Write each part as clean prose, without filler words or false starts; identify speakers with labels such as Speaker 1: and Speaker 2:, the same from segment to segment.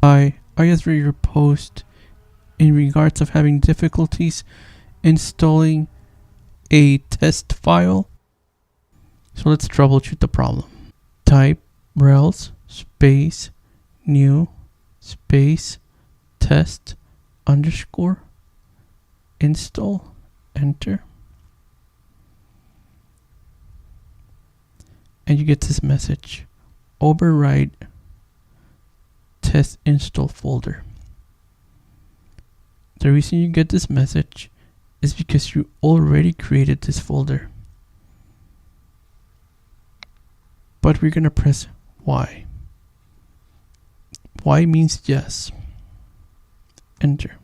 Speaker 1: I just read your post in regards of having difficulties installing a test file. So let's troubleshoot the problem. Type rels space new space test underscore install, enter, and you get this message: Overwrite test install folder. The reason you get this message is because you already created this folder. But we're gonna press Y. Y means yes. Enter.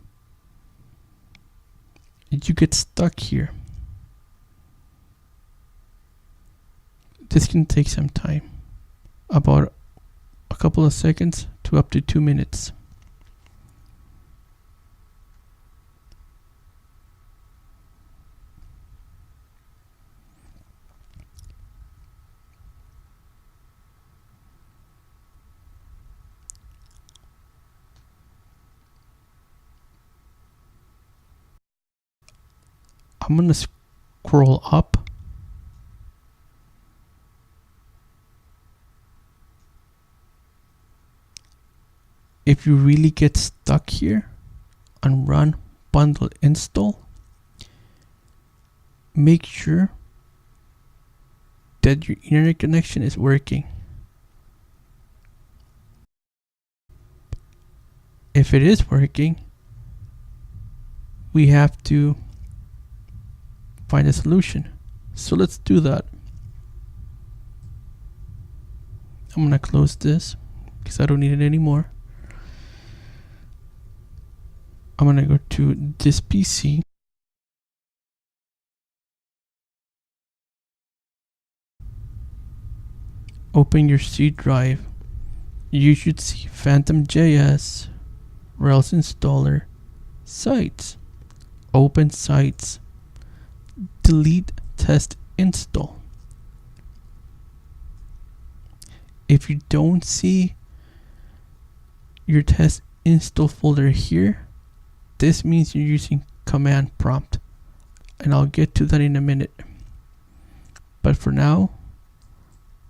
Speaker 1: You get stuck here. This can take some time, about a couple of seconds to up to 2 minutes. I'm gonna scroll up. If you really get stuck here on run bundle install, make sure that your internet connection is working. If it is working, we have to find a solution. So let's do that. I'm gonna close this because I don't need it anymore. I'm gonna go to this PC. Open your C drive. You should see Phantom.js, Rails installer, sites. Open sites. Delete test install. If you don't see your test install folder here, this means you're using command prompt, and I'll get to that in a minute. But for now,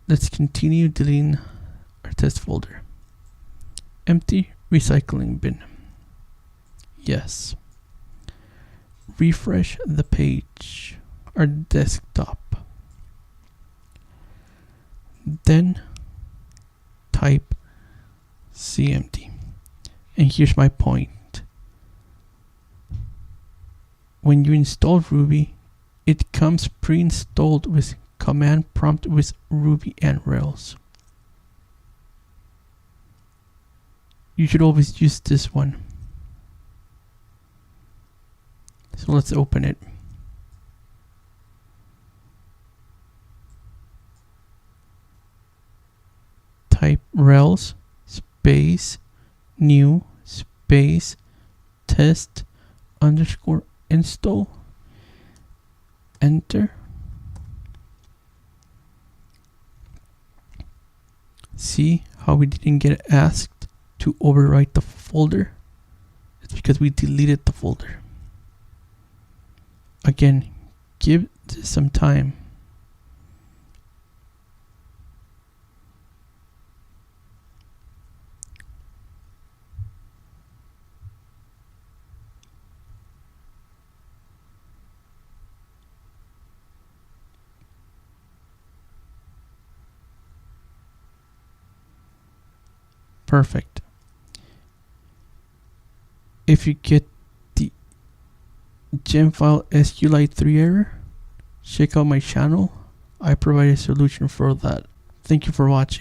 Speaker 1: let's continue deleting our test folder. Empty recycling bin. Yes. Refresh the page, our desktop. Then type cmd. And here's my point. When you install Ruby, it comes pre-installed with command prompt with Ruby and Rails. You should always use this one. So let's open it. Type rels space new space test underscore install, enter. See how we didn't get asked to overwrite the folder? It's because we deleted the folder. Again, give this some time. Perfect. If you get the gemfile SQLite 3 error, check out my channel. I provide a solution for that. Thank you for watching.